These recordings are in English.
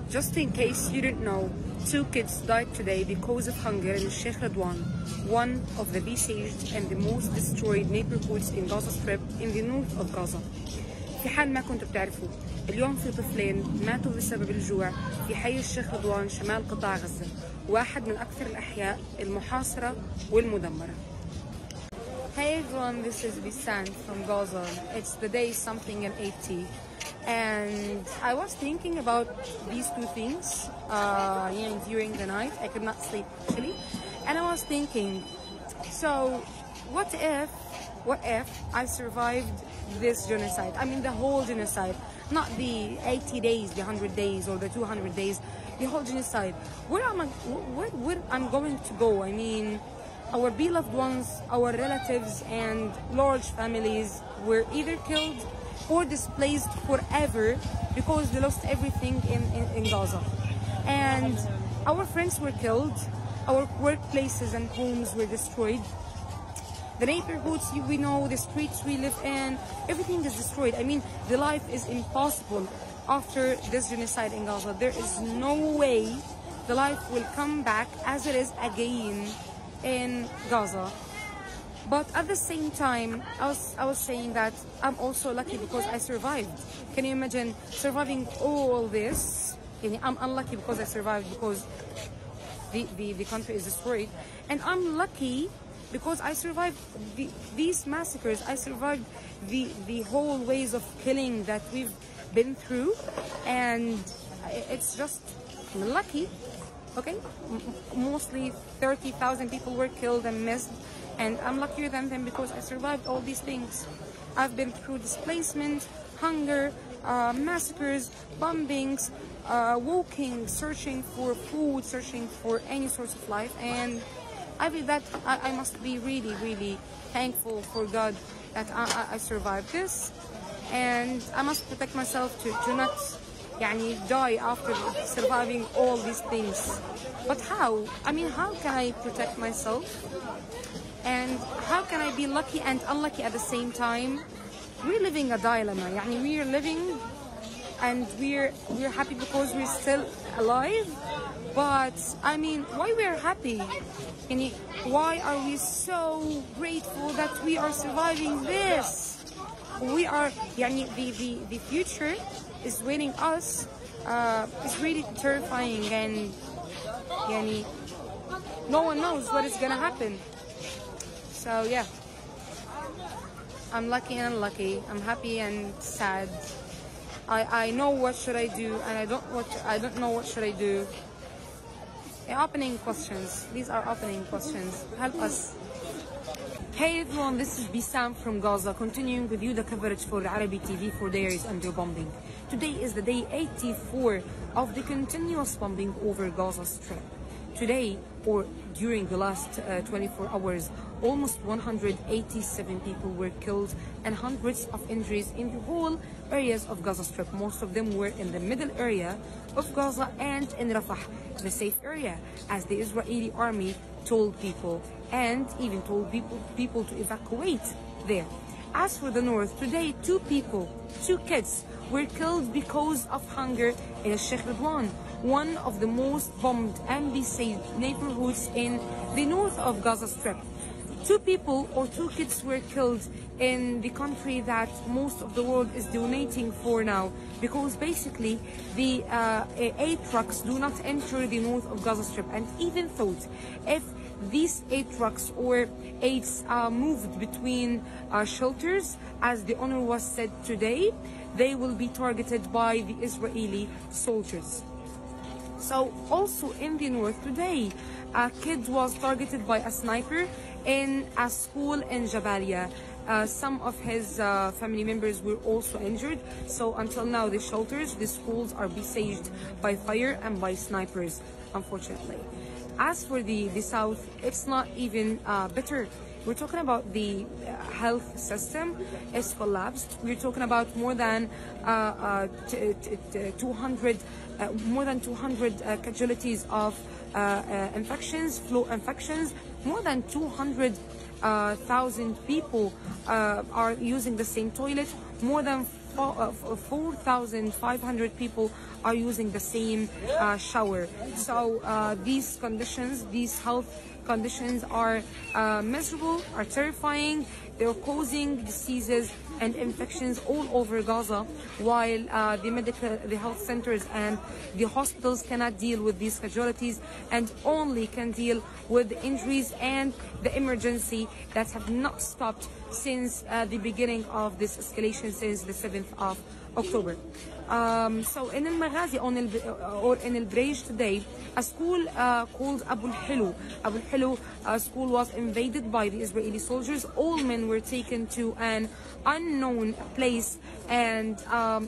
Just in case you didn't know, 2 kids died today because of hunger in Sheikh Radwan, one of the besieged and the most destroyed neighborhoods in Gaza Strip in the north of Gaza. في حال ما كنتوا بتعرفوا، اليوم في طفلين ماتوا بسبب الجوع في حي الشيخ رضوان شمال قطاع غزة، واحد من أكثر الأحياء المحاصرة والمدمرة. Hey everyone, this is Bisan from Gaza. It's the day something and 80. And I was thinking about these 2 things during the night. I could not sleep actually. And I was thinking, so what if I survived this genocide? I mean the whole genocide, not the 80 days, the 100 days or the 200 days, the whole genocide. Where I'm going to go? I mean, our beloved ones, our relatives and large families were either killed or displaced forever because they lost everything in Gaza. And our friends were killed, our workplaces and homes were destroyed. The neighborhoods we know, the streets we live in, everything is destroyed. I mean, the life is impossible after this genocide in Gaza. There is no way the life will come back as it is again in Gaza. But at the same time, I was saying that I'm also lucky because I survived. Can you imagine surviving all this? I'm unlucky because I survived because the country is destroyed. And I'm lucky because I survived these massacres. I survived the whole ways of killing that we've been through. And it's just lucky, okay? Mostly 30,000 people were killed and missed. And I'm luckier than them because I survived all these things. I've been through displacement, hunger, massacres, bombings, walking, searching for food, searching for any source of life. And I believe that I must be really, really thankful for God that I survived this. And I must protect myself to not die after surviving all these things. But how? I mean, how can I protect myself? And how can I be lucky and unlucky at the same time? We're living a dilemma. We're living and we're happy because we're still alive. But I mean, why we're happy? Why are we so grateful that we are surviving this? We are, the future is waiting us. It's really terrifying, and no one knows what is gonna happen. So yeah, I'm lucky and unlucky. I'm happy and sad. I know what should I do, and I don't know what should I do. Opening questions. These are opening questions. Help us. Hey everyone, this is Bissam from Gaza, continuing with you the coverage for Arabic TV for days under bombing. Today is the day 84 of the continuous bombing over Gaza Strip. Today, or during the last 24 hours, almost 187 people were killed and hundreds of injuries in the whole areas of Gaza Strip. Most of them were in the middle area of Gaza and in Rafah, the safe area, as the Israeli army told people, and even told people to evacuate there. As for the north, today 2 kids were killed because of hunger in Sheikh Radwan, one of the most bombed and besieged neighborhoods in the north of Gaza Strip. 2 kids were killed in the country that most of the world is donating for now, because basically the aid trucks do not enter the north of Gaza Strip, and even thought if these aid trucks or aids moved between shelters, as the owner was said today, they will be targeted by the Israeli soldiers. So also in the north today, a kid was targeted by a sniper in a school in Jabalia. Some of his family members were also injured. So until now, the shelters, the schools are besieged by fire and by snipers, unfortunately. As for the south, it's not even better. We're talking about the health system is collapsed. We're talking about more than 200 casualties of infections, flu infections, more than 200 1,000 people are using the same toilet. More than 4,500 people are using the same shower. So these conditions, these health conditions are miserable, are terrifying. They're causing diseases and infections all over Gaza, while the health centers and the hospitals cannot deal with these casualties and only can deal with the injuries and the emergency that have not stopped since the beginning of this escalation since the 7th of October. So in Al-Maghazi or in Al-Brej today, a school called Abu Tlou school was invaded by the Israeli soldiers. All men were taken to an unknown place, and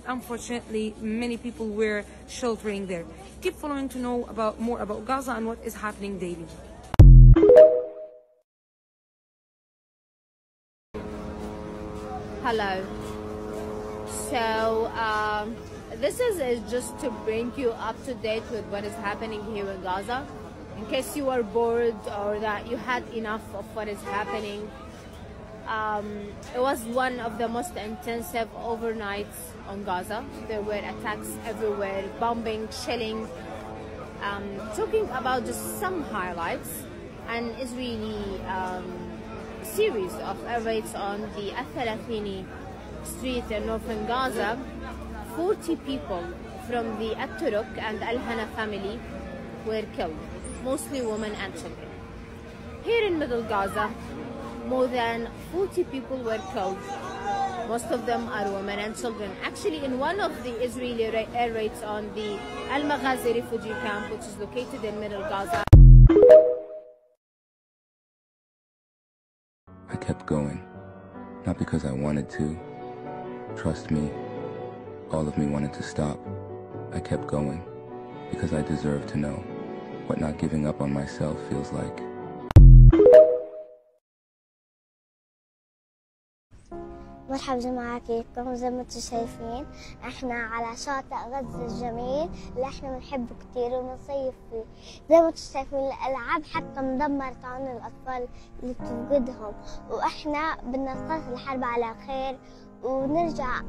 unfortunately many people were sheltering there. Keep following to know more about Gaza and what is happening daily. Hello. So this is just to bring you up to date with what is happening here in Gaza, in case you are bored or that you had enough of what is happening. It was one of the most intensive overnights on Gaza. There were attacks everywhere, bombing, shelling. Talking about just some highlights, an Israeli series of air raids on the Al-Thalathini street in northern Gaza. 40 people from the At-Turuk and Al-Hana family were killed, mostly women and children. Here in Middle Gaza, more than 40 people were killed. Most of them are women and children. Actually, in one of the Israeli air raids on the Al-Maghazi refugee camp, which is located in Middle Gaza. I kept going, not because I wanted to. Trust me, all of me wanted to stop. I kept going because I deserved to know what not giving up on myself feels like. مرحبا جماعة، كيفكم؟ زي ما انتم شايفين احنا على شاطئ غزة الجميل اللي احنا بنحبه كتير وبنصيف فيه. زي ما انتم شايفين الألعاب حتى مدمرت عن الأطفال اللي بتفقدهم، واحنا بدنا نخلص الحرب على خير ونرجع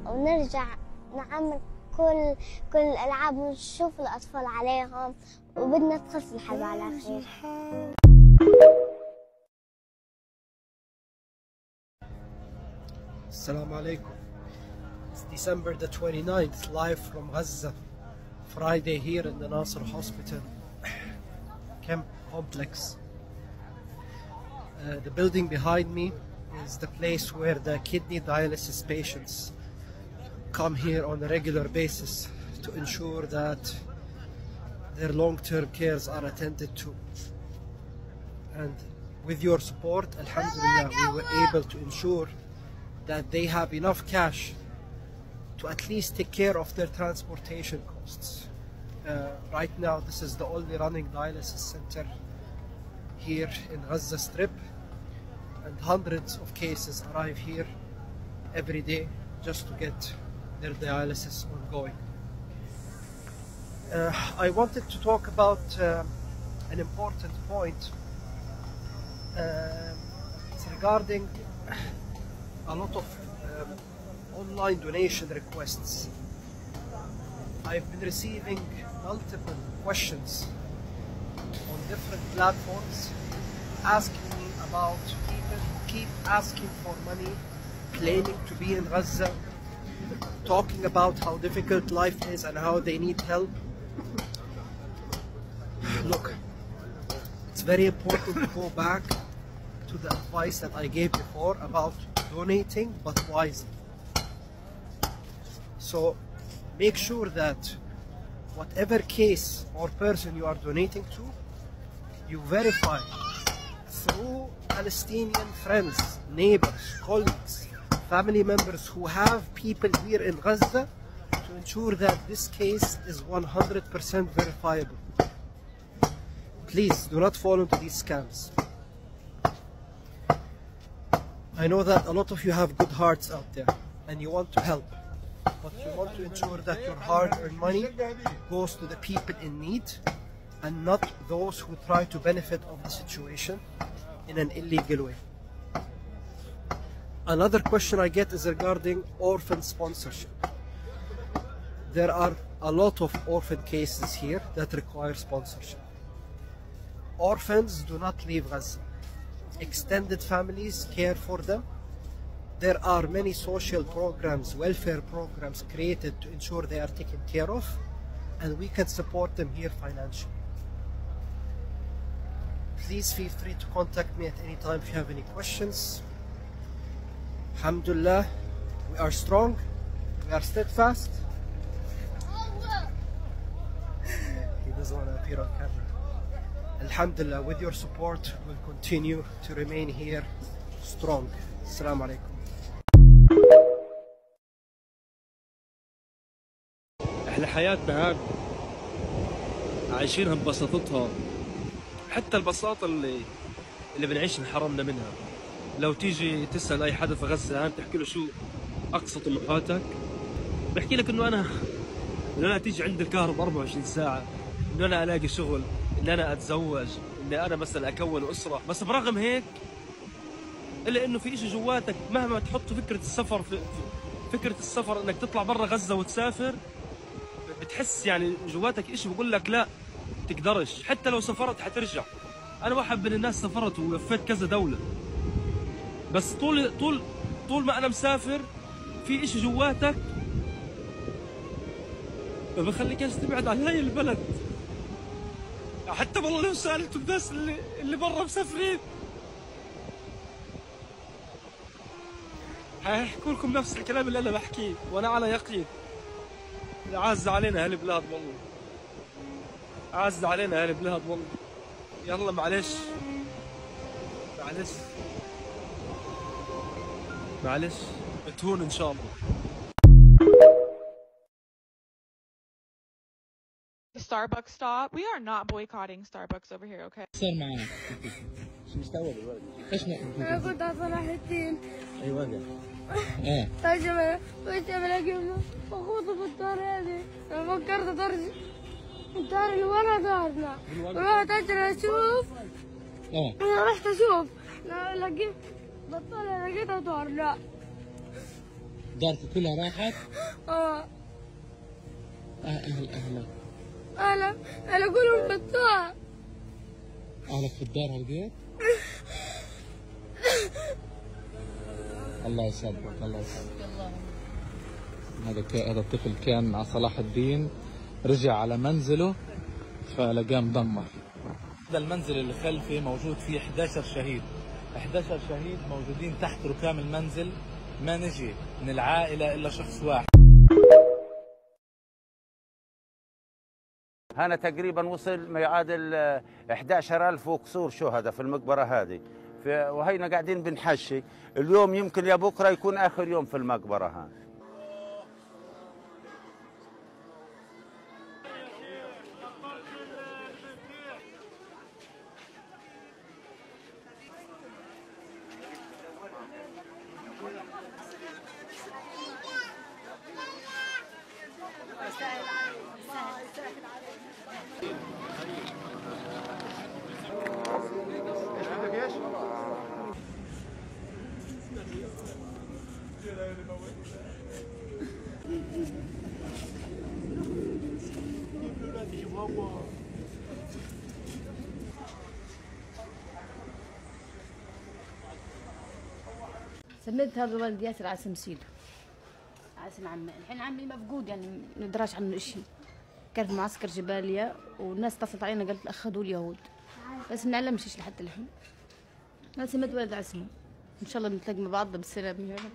نعمل كل الألعاب ونشوف الأطفال عليهم، وبدنا نخلص الحرب على خير. Assalamu alaikum. It's December the 29th, live from Gaza. Friday here in the Nasser Hospital camp complex. The building behind me is the place where the kidney dialysis patients come here on a regular basis to ensure that their long-term cares are attended to. And with your support, alhamdulillah, we were able to ensure that they have enough cash to at least take care of their transportation costs. Right now, this is the only running dialysis center here in Gaza Strip, and hundreds of cases arrive here every day just to get their dialysis ongoing. I wanted to talk about an important point. It's regarding a lot of online donation requests. I've been receiving multiple questions on different platforms asking me about people who keep asking for money, claiming to be in Gaza, talking about how difficult life is and how they need help. Look, it's very important to go back to the advice that I gave before about donating but wisely. So make sure that whatever case or person you are donating to, you verify through Palestinian friends, neighbors, colleagues, family members who have people here in Gaza to ensure that this case is 100% verifiable. Please do not fall into these scams. I know that a lot of you have good hearts out there and you want to help, but you want to ensure that your hard-earned money goes to the people in need and not those who try to benefit of the situation in an illegal way. Another question I get is regarding orphan sponsorship. There are a lot of orphan cases here that require sponsorship. Orphans do not leave Gaza. Extended families care for them. There are many social programs, welfare programs created to ensure they are taken care of, and we can support them here financially. Please feel free to contact me at any time if you have any questions. Alhamdulillah, we are strong, we are steadfast. He doesn't want to appear on camera. Alhamdulillah, with your support, we'll continue to remain here strong. Assalamu alaikum. احنا حياتنا هاد عايشينها ببساطتها، حتى البساطة اللي بنعيش انحرمنا منها. لو تيجي تسأل أي حدا في غزة هان تحكي له شو أقصى طموحاتك، بحكي لك إنه أنا تيجي عندي الكهرباء 24 ساعة، إنه أنا ألاقي شغل، إن أنا أتزوج، إني أنا مثلا أكون أسرة. بس برغم هيك إلا إنه في إشي جواتك مهما تحط فكرة السفر فكرة السفر إنك تطلع برا غزة وتسافر، بتحس يعني جواتك إشي بقول لك لا تقدرش. حتى لو سافرت حترجع. أنا واحد من الناس سافرت ولفيت كذا دولة، بس طول ما أنا مسافر في إشي جواتك ما بخليكش تبعد عن هاي البلد. حتى والله لو سألتوا الناس اللي برا مسافرين حيحكوا لكم نفس الكلام اللي أنا بحكيه، وأنا على يقين. عز علينا هالبلاد والله، عز علينا هالبلاد والله. يلا معلش بتهون إن شاء الله. Starbucks stop. We are not boycotting Starbucks over here, okay? صار معاه شو مستوعب الولد؟ ايش انا كنت على صلاح الدين. ايوه ده طيب الاقي مخوطه في الدار هذه. انا فكرت ارجع الدار اللي ورا دارنا، رحت اجري اشوف. انا رحت اشوف لقيت بطلة، لقيتها دارنا. دارك كلها راحت؟ اهلا كلهم بالدار. اهلك في الدار هالبيت؟ الله يصبرك الله يصبرك. هذا الطفل كان مع صلاح الدين، رجع على منزله فلقاه مدمر. هذا المنزل اللي خلفي موجود فيه 11 شهيد، 11 شهيد موجودين تحت ركام المنزل. ما نجي من العائلة إلا شخص واحد. هنا تقريبا وصل ما يعادل 11,000 وكسور شهداء في المقبرة هذه، وهينا قاعدين بنحشي. اليوم يمكن يا بكرة يكون آخر يوم في المقبرة هذه. سميت هذا الولد ياسر على اسم سيدو، على اسم عمي. الحين عمي مفقود يعني ما ندراش عنه شيء. كان في معسكر جباليا والناس اتصلت علينا قالت اخذوا اليهود، بس ما نعلمش ايش لحد الحين. انا سميت ولد على اسمه، ان شاء الله بنتلاقى مع بعض بالسلامه يا رب.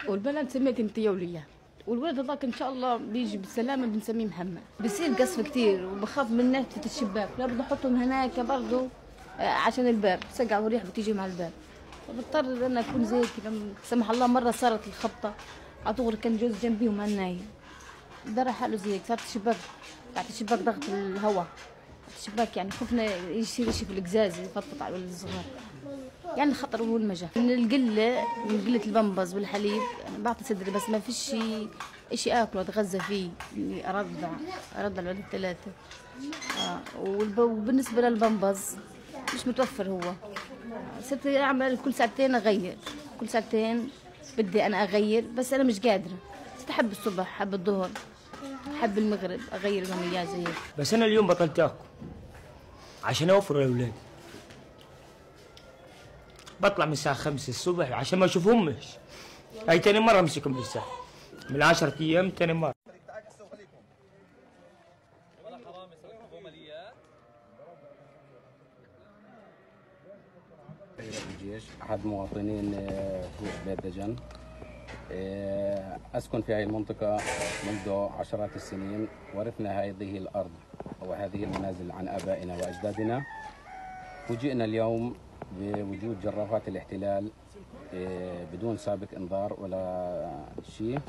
والبنات سميت انت وليا، والولد هذاك ان شاء الله بيجي بالسلامه بنسميه محمد. بصير قصف كثير وبخاف من نهفة الشباك، لابد نحطهم هناك برضه عشان الباب سقع وريح بتيجي مع الباب، فبضطر ان انا اكون زي كذا. لا سمح الله مره صارت الخبطه على طول، كان جوز جنبي وما نايم، درى حاله زي هيك. صارت الشباك تحت الشباك ضغط الهواء الشباك، يعني خفنا يصير شيء في القزاز يفطط على الولد الصغار، يعني خطر اول ما جا. من قله البمبز والحليب انا بعطي صدري، بس ما فيش شيء اكله اتغذى فيه، اللي ارضع الولد الثلاثه. وبالنسبه للبمبز مش متوفر هو، صرت اعمل كل ساعتين اغير كل ساعتين بدي أنا أغير، بس أنا مش قادرة. أحب الصبح، أحب الظهر، أحب المغرب، أغير يوميات زي هيك. بس أنا اليوم بطلت آكل عشان أوفر لأولادي. بطلع من الساعة 5 الصبح عشان ما أشوفهمش. هاي تاني مرة أمسكهم لسه من 10 أيام، تاني مرة. الجيش أحد مواطنين كروش بيت دجن. أسكن في هذه المنطقة منذ عشرات السنين. ورثنا هذه الأرض وهذه المنازل عن آبائنا وأجدادنا. فوجئنا اليوم بوجود جرافات الاحتلال بدون سابق إنذار ولا شيء.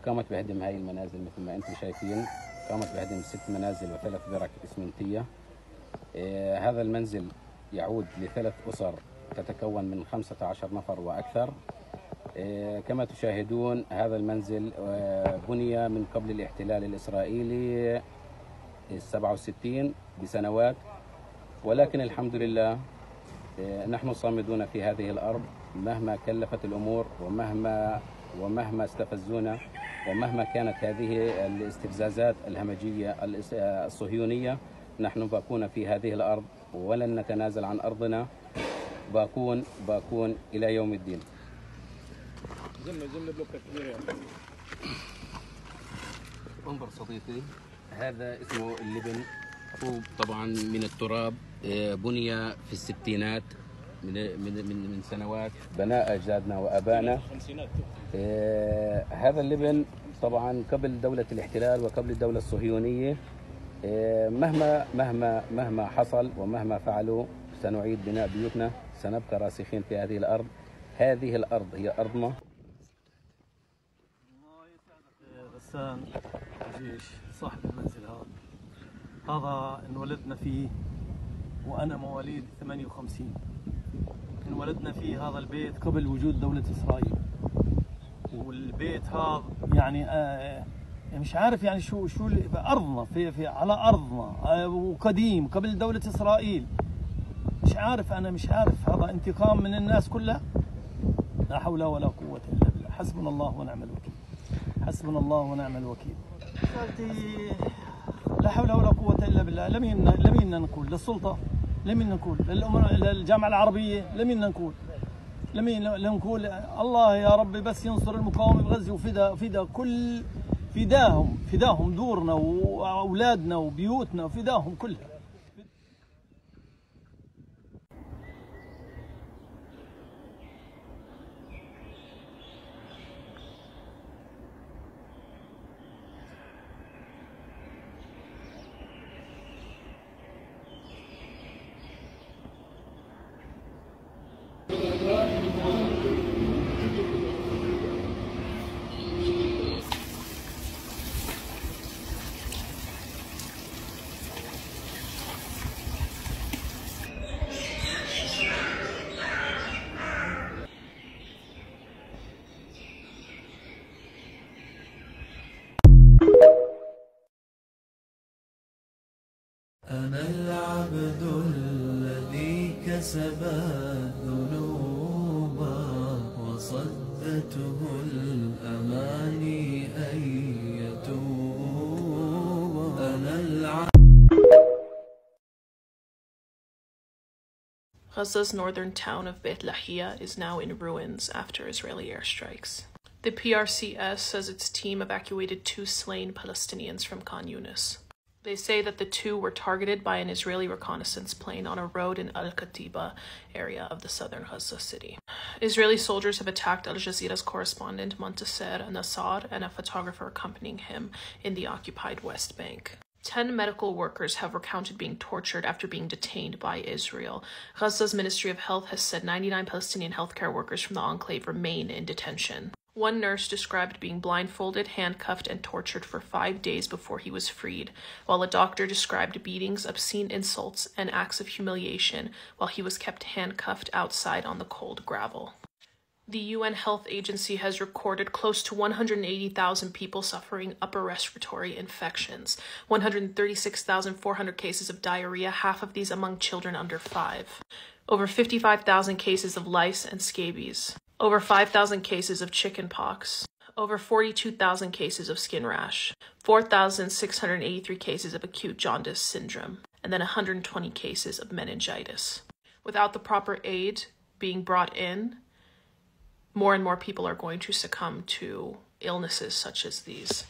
قامت بهدم هذه المنازل مثل ما أنتم شايفين. قامت بهدم 6 منازل و3 برك إسمنتية. هذا المنزل يعود ل3 أسر تتكون من 15 نفر وأكثر. كما تشاهدون هذا المنزل بني من قبل الاحتلال الإسرائيلي 67 بسنوات، ولكن الحمد لله نحن صامدون في هذه الأرض مهما كلفت الأمور ومهما استفزونا ومهما كانت هذه الاستفزازات الهمجية الصهيونية. نحن باقون في هذه الأرض ولن نتنازل عن أرضنا. باقون إلى يوم الدين. انظر صديقي، هذا اسمه اللبن، طوب طبعا من التراب، بني في الستينات من سنوات، بناء أجدادنا وأبائنا. هذا اللبن طبعا قبل دولة الاحتلال وقبل الدولة الصهيونية. مهما حصل ومهما فعلوا سنعيد بناء بيوتنا، سنبقى راسخين في هذه الأرض. هذه الأرض هي أرضنا. غسان الجيش صاحب المنزل هذا انولدنا فيه، وأنا مواليد 58. انولدنا فيه هذا البيت قبل وجود دولة إسرائيل. والبيت هذا يعني مش عارف يعني شو أرضنا في على أرضنا، وقديم قبل دولة إسرائيل. مش عارف هذا انتقام من الناس كلها. لا حول ولا قوة إلا بالله. حسبنا الله ونعم الوكيل. حسبنا الله ونعم الوكيل. لا حول ولا قوة إلا بالله. لمين نقول؟ للسلطة؟ لمين نقول؟ للجامعة العربية؟ لمين نقول؟ لمين نقول؟ الله يا رب بس ينصر المقاومة بغزة وفدا كل فداهم دورنا وأولادنا وبيوتنا وفداهم كلها. أنا العبد الذي كسب الذنوب وصدته الأماني أن يتوب. أنا العبد. Gaza's northern town of Beit Lahia is now in ruins after Israeli airstrikes. The PRCS says its team evacuated 2 slain Palestinians from Khan Yunis. They say that the 2 were targeted by an Israeli reconnaissance plane on a road in Al-Katiba area of the southern Gaza city. Israeli soldiers have attacked Al Jazeera's correspondent Montasser Nassar and a photographer accompanying him in the occupied West Bank. 10 medical workers have recounted being tortured after being detained by Israel. Gaza's Ministry of Health has said 99 Palestinian healthcare workers from the enclave remain in detention. One nurse described being blindfolded, handcuffed, and tortured for 5 days before he was freed, while a doctor described beatings, obscene insults, and acts of humiliation while he was kept handcuffed outside on the cold gravel. The UN Health Agency has recorded close to 180,000 people suffering upper respiratory infections, 136,400 cases of diarrhea, half of these among children under 5, over 55,000 cases of lice and scabies, over 5,000 cases of chickenpox, over 42,000 cases of skin rash, 4,683 cases of acute jaundice syndrome, and then 120 cases of meningitis. Without the proper aid being brought in, more and more people are going to succumb to illnesses such as these.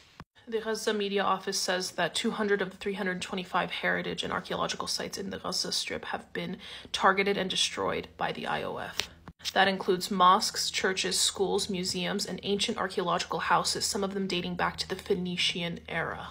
The Gaza Media Office says that 200 of the 325 heritage and archaeological sites in the Gaza Strip have been targeted and destroyed by the IOF. That includes mosques, churches, schools, museums, and ancient archaeological houses, some of them dating back to the Phoenician era.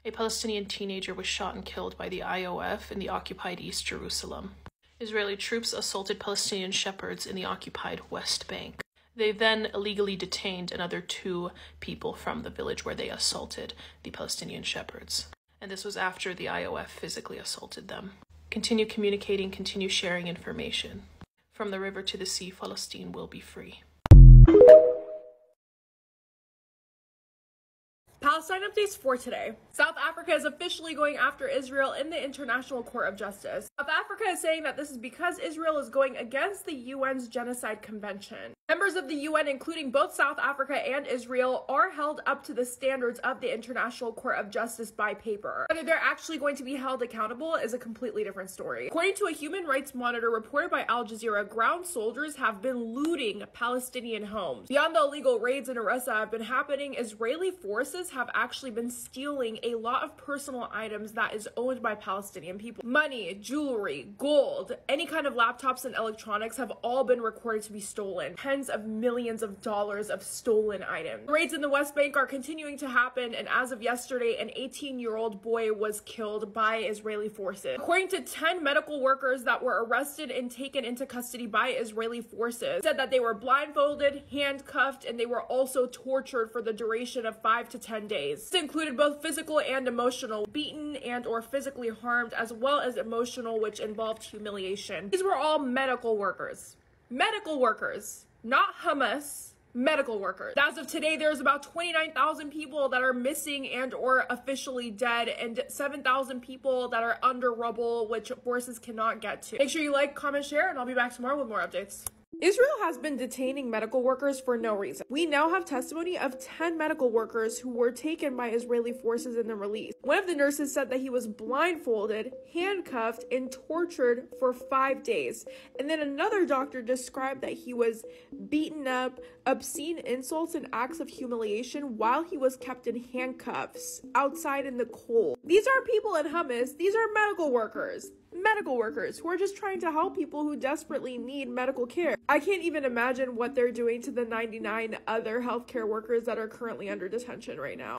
A Palestinian teenager was shot and killed by the IOF in the occupied East Jerusalem. Israeli troops assaulted Palestinian shepherds in the occupied West Bank. They then illegally detained another 2 people from the village where they assaulted the Palestinian shepherds. And this was after the IOF physically assaulted them. Continue communicating, continue sharing information. From the river to the sea, Palestine will be free. Palestine updates for today. South Africa is officially going after Israel in the International Court of Justice. South Africa is saying that this is because Israel is going against the UN's Genocide Convention. Members of the UN, including both South Africa and Israel, are held up to the standards of the International Court of Justice by paper. Whether they're actually going to be held accountable is a completely different story. According to a human rights monitor reported by Al Jazeera, ground soldiers have been looting Palestinian homes. Beyond the illegal raids and arrests that have been happening, Israeli forces have actually been stealing a lot of personal items that is owned by Palestinian people. Money, jewelry, gold, any kind of laptops and electronics have all been recorded to be stolen. Tens of millions of dollars of stolen items. Raids in the West Bank are continuing to happen, and as of yesterday, an 18-year-old boy was killed by Israeli forces. According to 10 medical workers that were arrested and taken into custody by Israeli forces, said that they were blindfolded, handcuffed, and they were also tortured for the duration of 5 to 10 days. This included both physical and emotional, beaten and or physically harmed, as well as emotional, which involved humiliation. These were all medical workers. Medical workers, not Hamas. Medical workers. As of today, there's about 29,000 people that are missing and or officially dead, and 7,000 people that are under rubble, which forces cannot get to. Make sure you like, comment, share, and I'll be back tomorrow with more updates. Israel has been detaining medical workers for no reason. We now have testimony of 10 medical workers who were taken by Israeli forces and then released. One of the nurses said that he was blindfolded, handcuffed, and tortured for 5 days. And then another doctor described that he was beaten up, obscene insults and acts of humiliation while he was kept in handcuffs outside in the cold. These are people in Hamas. These are medical workers who are just trying to help people who desperately need medical care. I can't even imagine what they're doing to the 99 other healthcare workers that are currently under detention right now.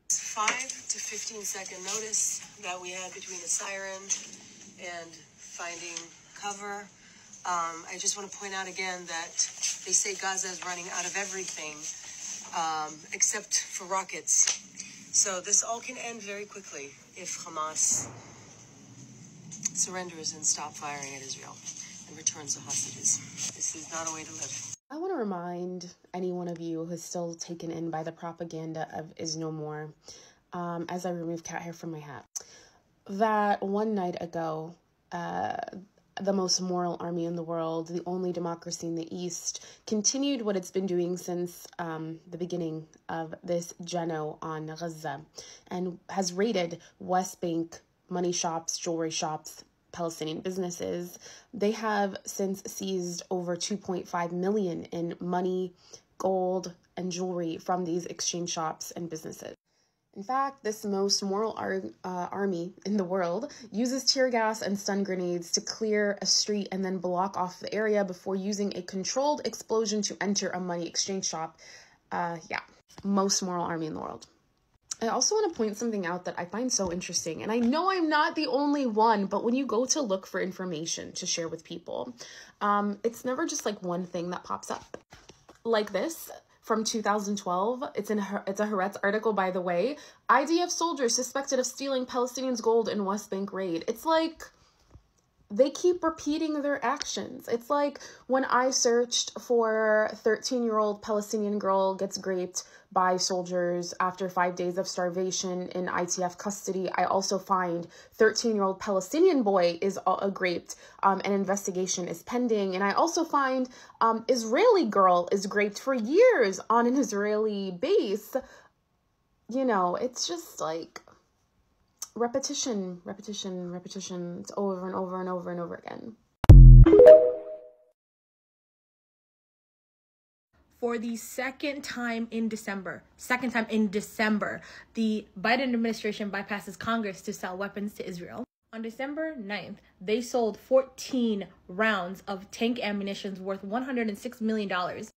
It's 5 to 15 second notice that we had between a siren and finding cover. I just want to point out again that they say Gaza is running out of everything except for rockets. So this all can end very quickly if Hamas surrenders and stops firing at Israel and returns the hostages. This is not a way to live. I want to remind any one of you who's still taken in by the propaganda of Is No More, as I remove cat hair from my hat, that one night ago, the most moral army in the world, the only democracy in the East, continued what it's been doing since the beginning of this geno on Gaza, and has raided West Bank money shops, jewelry shops, Palestinian businesses. They have since seized over 2.5 million in money, gold, and jewelry from these exchange shops and businesses. In fact, this most moral army in the world uses tear gas and stun grenades to clear a street and then block off the area before using a controlled explosion to enter a money exchange shop. Yeah, most moral army in the world. I also want to point something out that I find so interesting, and I know I'm not the only one, but when you go to look for information to share with people, it's never just like one thing that pops up. Like this from 2012, it's a Haaretz article, by the way. IDF soldiers suspected of stealing Palestinians' gold in West Bank raid. It's like they keep repeating their actions. It's like when I searched for 13-year-old Palestinian girl gets raped by soldiers after 5 days of starvation in ITF custody, I also find 13-year-old Palestinian boy is raped. An investigation is pending. And I also find Israeli girl is raped for years on an Israeli base. You know, it's just like repetition. It's over and over and over and over again. For the second time in December, the Biden administration bypasses Congress to sell weapons to Israel. On December 9th, they sold 14 rounds of tank ammunition worth $106 million.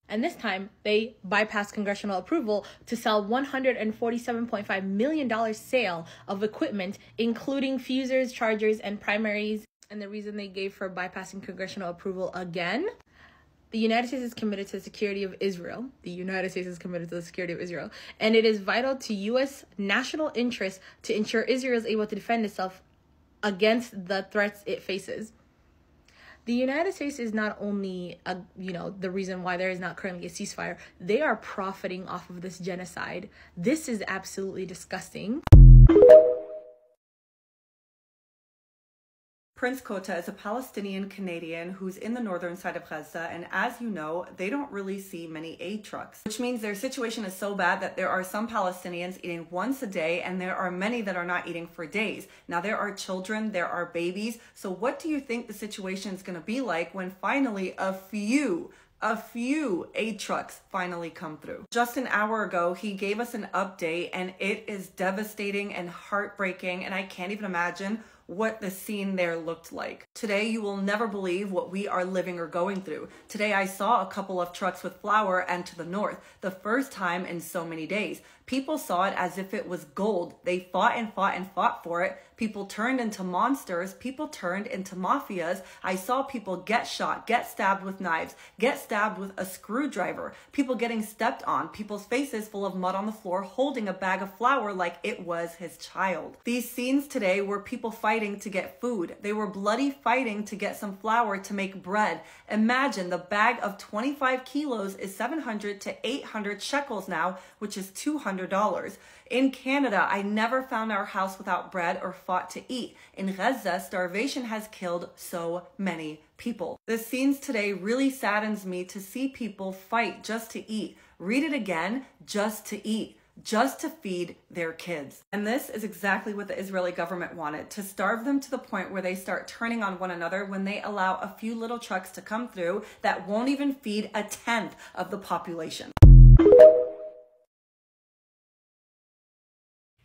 And this time, they bypassed congressional approval to sell $147.5 million sale of equipment, including fusers, chargers, and primaries. And the reason they gave for bypassing congressional approval again: the United States is committed to the security of Israel. And it is vital to U.S. national interest to ensure Israel is able to defend itself against the threats it faces. The United States is not only, the reason why there is not currently a ceasefire. They are profiting off of this genocide. This is absolutely disgusting. Prince Kota is a Palestinian Canadian who's in the northern side of Gaza, and as you know, they don't really see many aid trucks, which means their situation is so bad that there are some Palestinians eating once a day, and there are many that are not eating for days. Now, there are children, there are babies, so what do you think the situation is going to be like when finally a few aid trucks finally come through? Just an hour ago, he gave us an update, and it is devastating and heartbreaking, and I can't even imagine what the scene there looked like. Today, you will never believe what we are living or going through. Today, I saw a couple of trucks with flour and to the north, the first time in so many days. People saw it as if it was gold. They fought and fought and fought for it. People turned into monsters. People turned into mafias. I saw people get shot, get stabbed with knives, get stabbed with a screwdriver, people getting stepped on, people's faces full of mud on the floor, holding a bag of flour like it was his child. These scenes today were people fighting to get food. They were bloody fighting to get some flour to make bread. Imagine the bag of 25 kilos is 700 to 800 shekels now, which is $200. In Canada, I never found our house without bread or fought to eat. In Gaza, starvation has killed so many people. The scenes today really saddens me to see people fight just to eat. Read it again, just to eat, just to feed their kids. And this is exactly what the Israeli government wanted, to starve them to the point where they start turning on one another when they allow a few little trucks to come through that won't even feed a tenth of the population.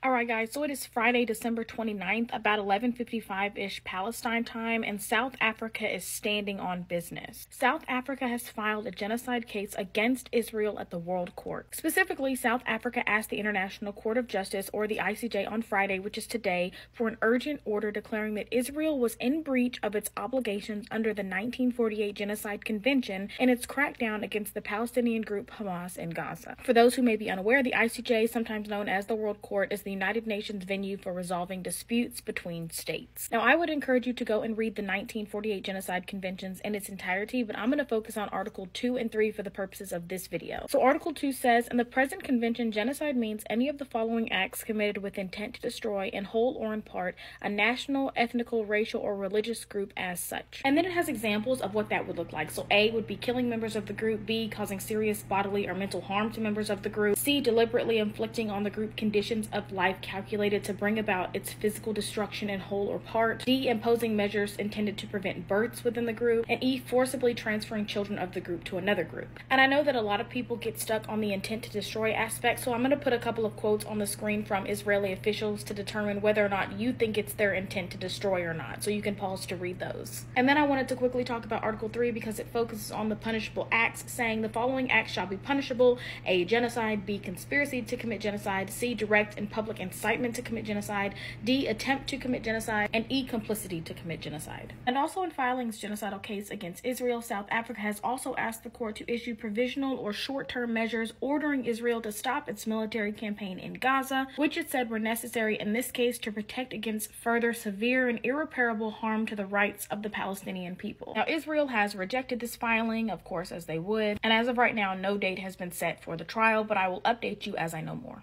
Alright guys, so it is Friday, December 29th, about 11:55-ish Palestine time, and South Africa is standing on business. South Africa has filed a genocide case against Israel at the World Court. Specifically, South Africa asked the International Court of Justice, or the ICJ, on Friday, which is today, for an urgent order declaring that Israel was in breach of its obligations under the 1948 Genocide Convention and its crackdown against the Palestinian group Hamas in Gaza. For those who may be unaware, the ICJ, sometimes known as the World Court, is the United Nations venue for resolving disputes between states. Now, I would encourage you to go and read the 1948 Genocide Conventions in its entirety, but I'm going to focus on Article 2 and 3 for the purposes of this video. So Article 2 says, in the present convention, genocide means any of the following acts committed with intent to destroy, in whole or in part, a national, ethnical, racial, or religious group as such. And then it has examples of what that would look like. So A would be killing members of the group, B, causing serious bodily or mental harm to members of the group, C, deliberately inflicting on the group conditions of life calculated to bring about its physical destruction in whole or part, D, imposing measures intended to prevent births within the group, and E, forcibly transferring children of the group to another group. And I know that a lot of people get stuck on the intent to destroy aspect, so I'm going to put a couple of quotes on the screen from Israeli officials to determine whether or not you think it's their intent to destroy or not, so you can pause to read those. And then I wanted to quickly talk about Article 3 because it focuses on the punishable acts, saying the following acts shall be punishable: A, genocide; B, conspiracy to commit genocide; C, direct and public public incitement to commit genocide, D, attempt to commit genocide, and E, complicity to commit genocide. And also in filing its genocidal case against Israel, South Africa has also asked the court to issue provisional or short-term measures ordering Israel to stop its military campaign in Gaza, which it said were necessary in this case to protect against further severe and irreparable harm to the rights of the Palestinian people. Now, Israel has rejected this filing, of course, as they would, and as of right now, no date has been set for the trial, but I will update you as I know more.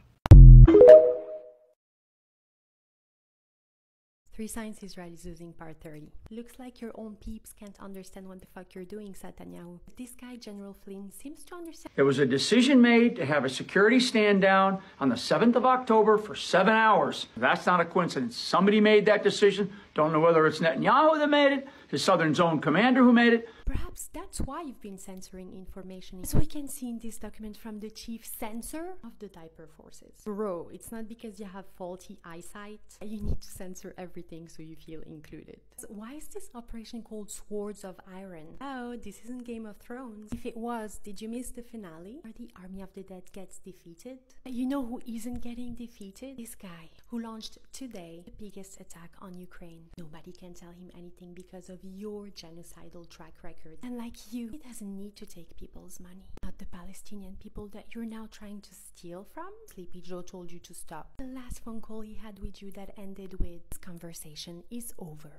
3 Signs Israel is losing part 30. Looks like your own peeps can't understand what the fuck you're doing, Netanyahu. But this guy, General Flynn, seems to understand. There was a decision made to have a security stand down on the 7th of October for 7 hours. That's not a coincidence. Somebody made that decision. Don't know whether it's Netanyahu that made it, his Southern Zone commander who made it. Perhaps that's why you've been censoring information. As we can see in this document from the chief censor of the diaper forces. Bro, it's not because you have faulty eyesight. You need to censor everything so you feel included. Why is this operation called Swords of Iron? Oh, this isn't Game of Thrones. If it was, did you miss the finale? Where the army of the dead gets defeated? You know who isn't getting defeated? This guy who launched today the biggest attack on Ukraine. Nobody can tell him anything because of your genocidal track record. And like you, he doesn't need to take people's money. Not the Palestinian people that you're now trying to steal from. Sleepy Joe told you to stop. The last phone call he had with you that ended with, "This conversation is over."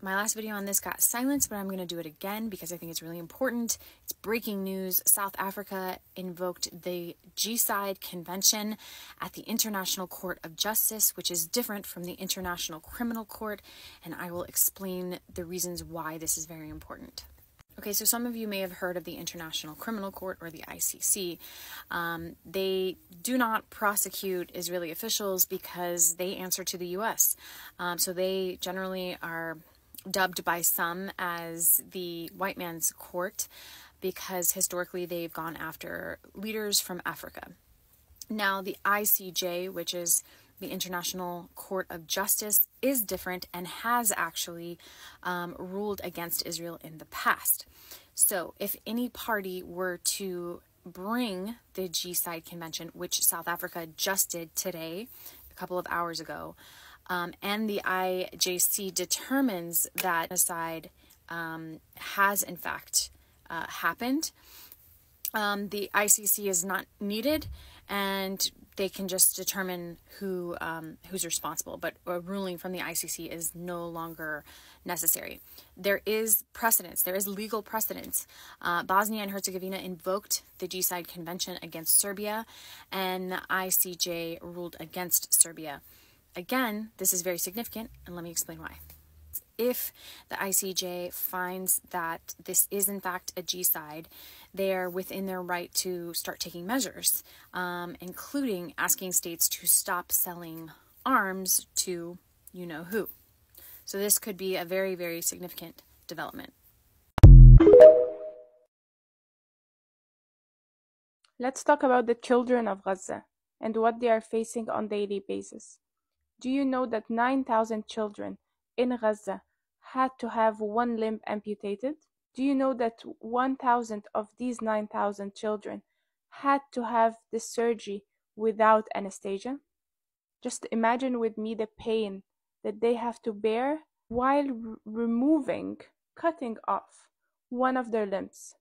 My last video on this got silenced, but I'm going to do it again because I think it's really important. It's breaking news. South Africa invoked the Genocide Convention at the International Court of Justice, which is different from the International Criminal Court, and I will explain the reasons why this is very important. Okay, so some of you may have heard of the International Criminal Court, or the ICC. They do not prosecute Israeli officials because they answer to the U.S. So they generally are dubbed by some as the white man's court because historically they've gone after leaders from Africa. Now, the ICJ, which is the International Court of Justice, is different and has actually ruled against Israel in the past. So if any party were to bring the Genocide Convention, which South Africa just did today, a couple of hours ago, and the IJC determines that genocide has in fact happened, the ICC is not needed, and they can just determine who's responsible. But a ruling from the ICC is no longer necessary. There is precedence. There is legal precedence. Bosnia and Herzegovina invoked the Genocide Convention against Serbia, and the ICJ ruled against Serbia. Again, this is very significant, and let me explain why. If the ICJ finds that this is in fact a genocide, they are within their right to start taking measures, including asking states to stop selling arms to you-know-who. So this could be a very, very significant development. Let's talk about the children of Gaza and what they are facing on a daily basis. Do you know that 9,000 children in Gaza had to have one limb amputated? Do you know that 1,000 of these 9,000 children had to have the surgery without anesthesia? Just imagine with me the pain that they have to bear while cutting off one of their limbs.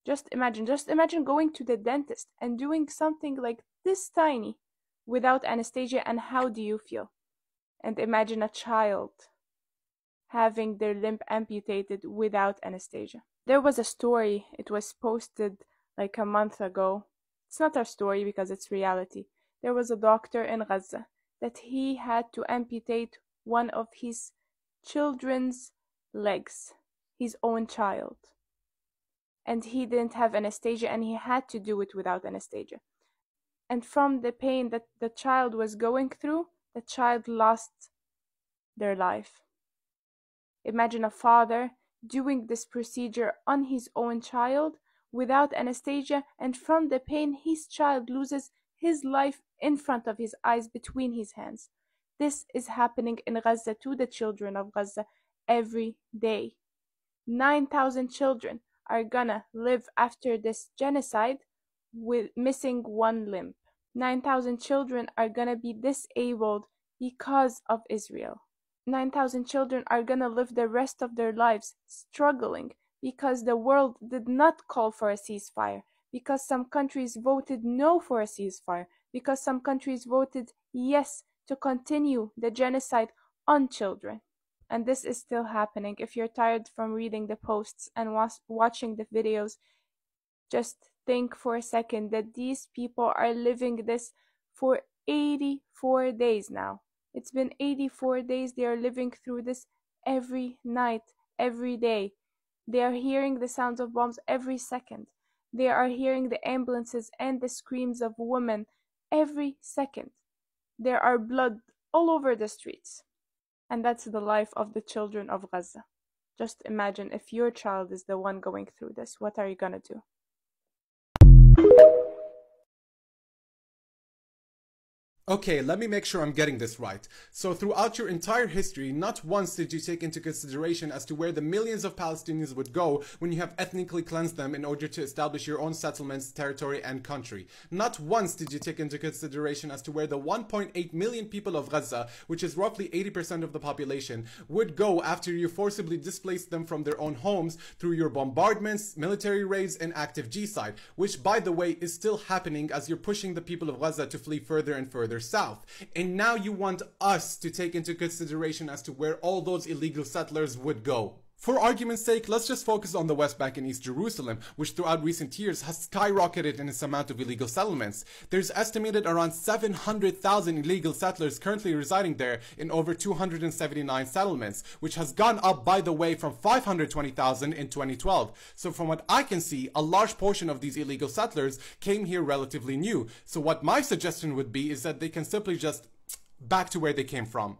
Just imagine going to the dentist and doing something like this tiny without anesthesia, and how do you feel? And imagine a child having their limb amputated without anesthesia. There was a story, it was posted like a month ago. It's not a story because it's reality. There was a doctor in Gaza that he had to amputate one of his children's legs, his own child. And he didn't have anesthesia, and he had to do it without anesthesia. And from the pain that the child was going through, the child lost their life. Imagine a father doing this procedure on his own child without anesthesia, and from the pain, his child loses his life in front of his eyes, between his hands. This is happening in Gaza to the children of Gaza every day. 9,000 children are gonna live after this genocide with missing one limb. 9,000 children are gonna be disabled because of Israel. 9,000 children are gonna live the rest of their lives struggling because the world did not call for a ceasefire, because some countries voted no for a ceasefire, because some countries voted yes to continue the genocide on children. And this is still happening. If you're tired from reading the posts and watching the videos, just think for a second that these people are living this for 84 days now. It's been 84 days they are living through this every night, every day. They are hearing the sounds of bombs every second. They are hearing the ambulances and the screams of women every second. There are blood all over the streets. And that's the life of the children of Gaza. Just imagine if your child is the one going through this, what are you gonna do? Okay, let me make sure I'm getting this right. So throughout your entire history, not once did you take into consideration as to where the millions of Palestinians would go when you have ethnically cleansed them in order to establish your own settlements, territory, and country. Not once did you take into consideration as to where the 1.8 million people of Gaza, which is roughly 80% of the population, would go after you forcibly displaced them from their own homes through your bombardments, military raids, and active genocide, which by the way is still happening as you're pushing the people of Gaza to flee further and further south. And now you want us to take into consideration as to where all those illegal settlers would go. For argument's sake, let's just focus on the West Bank and East Jerusalem, which throughout recent years has skyrocketed in its amount of illegal settlements. There's estimated around 700,000 illegal settlers currently residing there in over 279 settlements, which has gone up, by the way, from 520,000 in 2012. So from what I can see, a large portion of these illegal settlers came here relatively new. So what my suggestion would be is that they can simply just back to where they came from.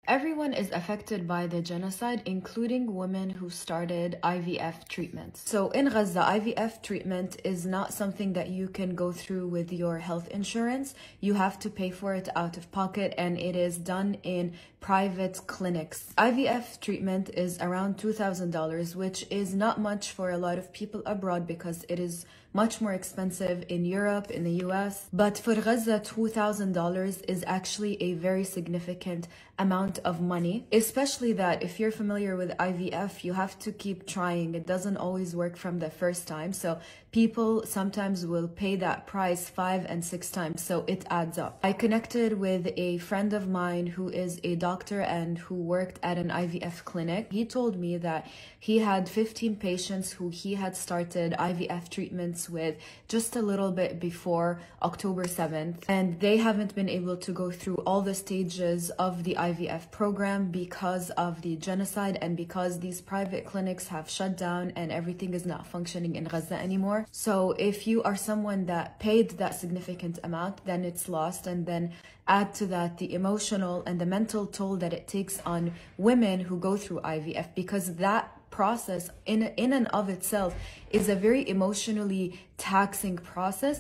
Everyone is affected by the genocide, including women who started IVF treatments. So in Gaza, IVF treatment is not something that you can go through with your health insurance. You have to pay for it out of pocket, and it is done in private clinics. IVF treatment is around $2,000, which is not much for a lot of people abroad because it is much more expensive in Europe, in the US. But for Gaza, $2,000 is actually a very significant amount of money, especially that if you're familiar with IVF, you have to keep trying. It doesn't always work from the first time. So people sometimes will pay that price 5 and 6 times. So it adds up. I connected with a friend of mine who is a doctor and who worked at an IVF clinic. He told me that he had 15 patients who he had started IVF treatments with just a little bit before October 7th. And they haven't been able to go through all the stages of the IVF program because of the genocide and because these private clinics have shut down and everything is not functioning in Gaza anymore. So if you are someone that paid that significant amount, then it's lost. And then add to that the emotional and the mental toll that it takes on women who go through IVF, because that process in and of itself is a very emotionally taxing process.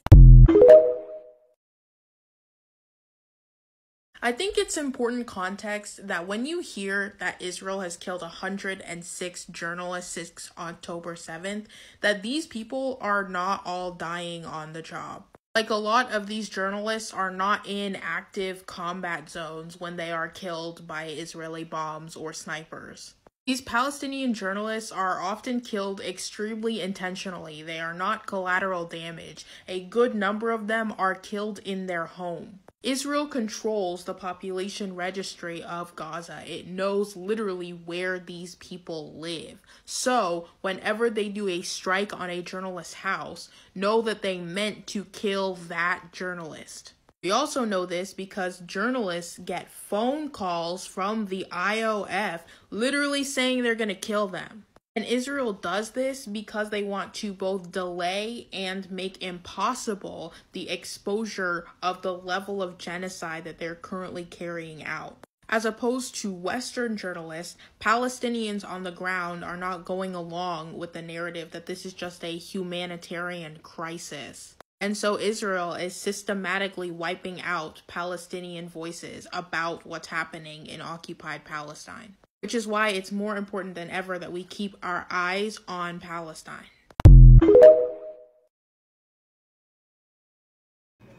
I think it's important context that when you hear that Israel has killed 106 journalists since October 7th, that these people are not all dying on the job. Like, a lot of these journalists are not in active combat zones when they are killed by Israeli bombs or snipers. These Palestinian journalists are often killed extremely intentionally. They are not collateral damage. A good number of them are killed in their home. Israel controls the population registry of Gaza. It knows literally where these people live. So, whenever they do a strike on a journalist's house, know that they meant to kill that journalist. We also know this because journalists get phone calls from the IOF literally saying they're going to kill them. And Israel does this because they want to both delay and make impossible the exposure of the level of genocide that they're currently carrying out. As opposed to Western journalists, Palestinians on the ground are not going along with the narrative that this is just a humanitarian crisis. And so Israel is systematically wiping out Palestinian voices about what's happening in occupied Palestine. which is why it's more important than ever that we keep our eyes on Palestine.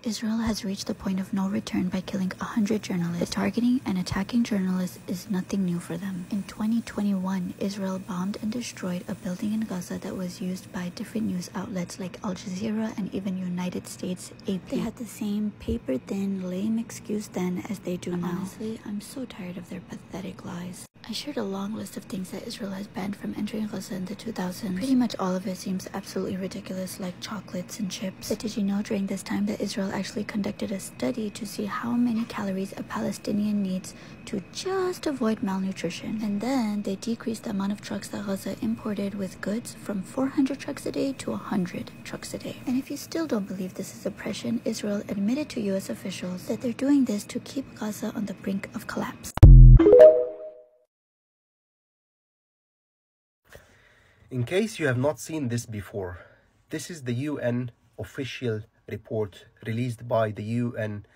Israel has reached the point of no return by killing 100 journalists. Targeting and attacking journalists is nothing new for them. In 2021, Israel bombed and destroyed a building in Gaza that was used by different news outlets like Al Jazeera and even United States AP. They had the same paper-thin, lame excuse then as they do now. Honestly, I'm so tired of their pathetic lies. I shared a long list of things that Israel has banned from entering Gaza in the 2000s. Pretty much all of it seems absolutely ridiculous, like chocolates and chips. But did you know during this time that Israel actually conducted a study to see how many calories a Palestinian needs to just avoid malnutrition? And then they decreased the amount of trucks that Gaza imported with goods from 400 trucks a day to 100 trucks a day. And if you still don't believe this is oppression, Israel admitted to US officials that they're doing this to keep Gaza on the brink of collapse. In case you have not seen this before, this is the UN official report released by the UN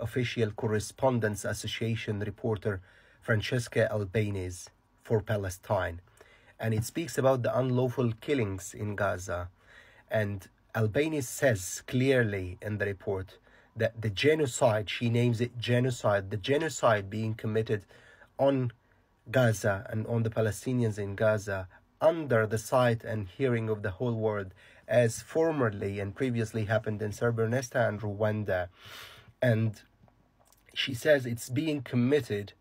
Official Correspondence Association reporter Francesca Albanese for Palestine. And it speaks about the unlawful killings in Gaza. And Albanese says clearly in the report that the genocide, she names it genocide, the genocide being committed on Gaza and on the Palestinians in Gaza under the sight and hearing of the whole world, as formerly and previously happened in Srebrenica and Rwanda. And she says it's being committed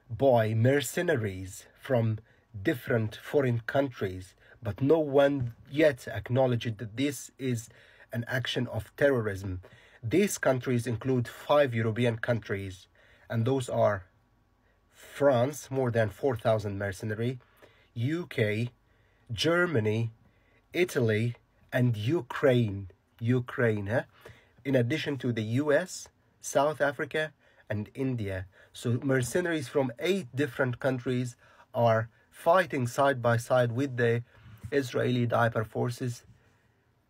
by mercenaries from different foreign countries, but no one yet acknowledged that this is an action of terrorism. These countries include 5 European countries, and those are France, more than 4,000 mercenary, UK, Germany, Italy, and Ukraine, in addition to the US, South Africa, and India. So mercenaries from 8 different countries are fighting side by side with the Israeli diaper forces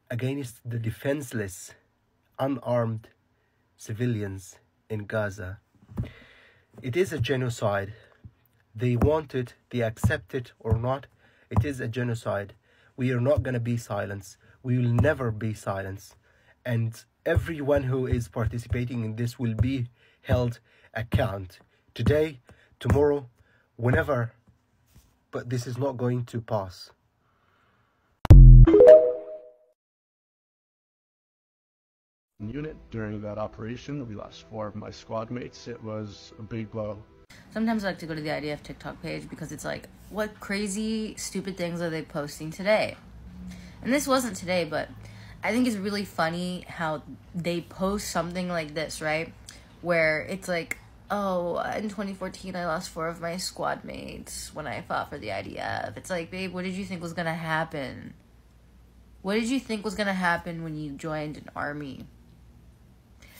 against the defenseless, unarmed civilians in Gaza. It is a genocide. They want it, they accept it or not, it is a genocide. We are not going to be silenced. We will never be silenced. And everyone who is participating in this will be held account. Today, tomorrow, whenever. But this is not going to pass. Unit during that operation, we lost 4 of my squad mates. It was a big blow. Sometimes I like to go to the IDF TikTok page because it's like, what crazy, stupid things are they posting today? And this wasn't today, but I think it's really funny how they post something like this, right? Where it's like, oh, in 2014, I lost 4 of my squad mates when I fought for the IDF. It's like, babe, what did you think was going to happen? What did you think was going to happen when you joined an army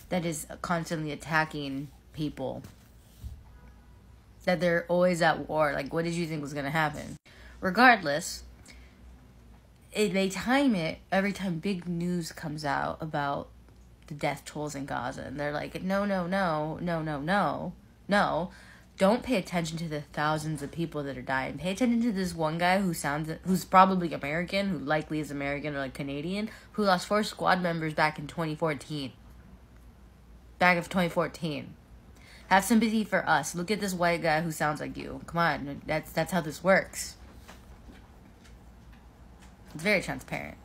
that is constantly attacking people? That they're always at war. Like, what did you think was going to happen? Regardless, they time it every time big news comes out about the death tolls in Gaza. And they're like, no. Don't pay attention to the thousands of people that are dying. Pay attention to this one guy who's probably American, who likely is American or like Canadian, who lost 4 squad members back in 2014. Back of 2014. Have sympathy for us. Look at this white guy who sounds like you. Come on, that's how this works. It's very transparent.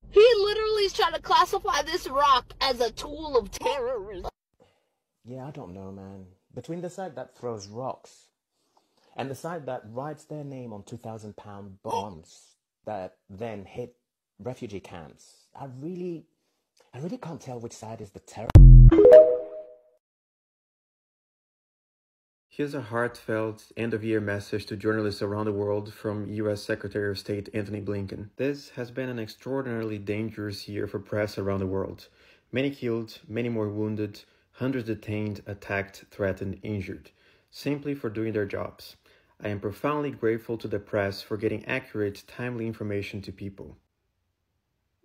He literally is trying to classify this rock as a tool of terrorism. Yeah, I don't know, man. Between the side that throws rocks and the side that writes their name on 2,000-pound bombs that then hit refugee camps, I really can't tell which side is the terror. Here's a heartfelt end-of-year message to journalists around the world from U.S. Secretary of State Antony Blinken. This has been an extraordinarily dangerous year for press around the world. Many killed, many more wounded, hundreds detained, attacked, threatened, injured, simply for doing their jobs. I am profoundly grateful to the press for getting accurate, timely information to people.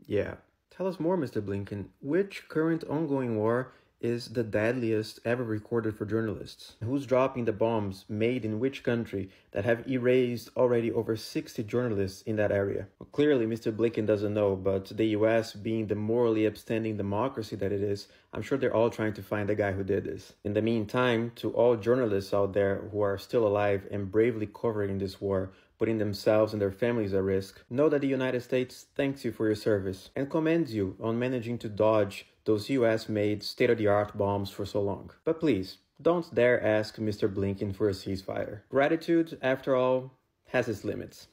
Yeah, tell us more, Mr. Blinken. Which current ongoing war is the deadliest ever recorded for journalists. Who's dropping the bombs made in which country that have erased already over 60 journalists in that area? Well, clearly, Mr. Blinken doesn't know, but the US, being the morally upstanding democracy that it is, I'm sure they're all trying to find the guy who did this. In the meantime, to all journalists out there who are still alive and bravely covering this war, putting themselves and their families at risk, know that the United States thanks you for your service and commends you on managing to dodge those US-made state-of-the-art bombs for so long. But please, don't dare ask Mr. Blinken for a ceasefire. Gratitude, after all, has its limits.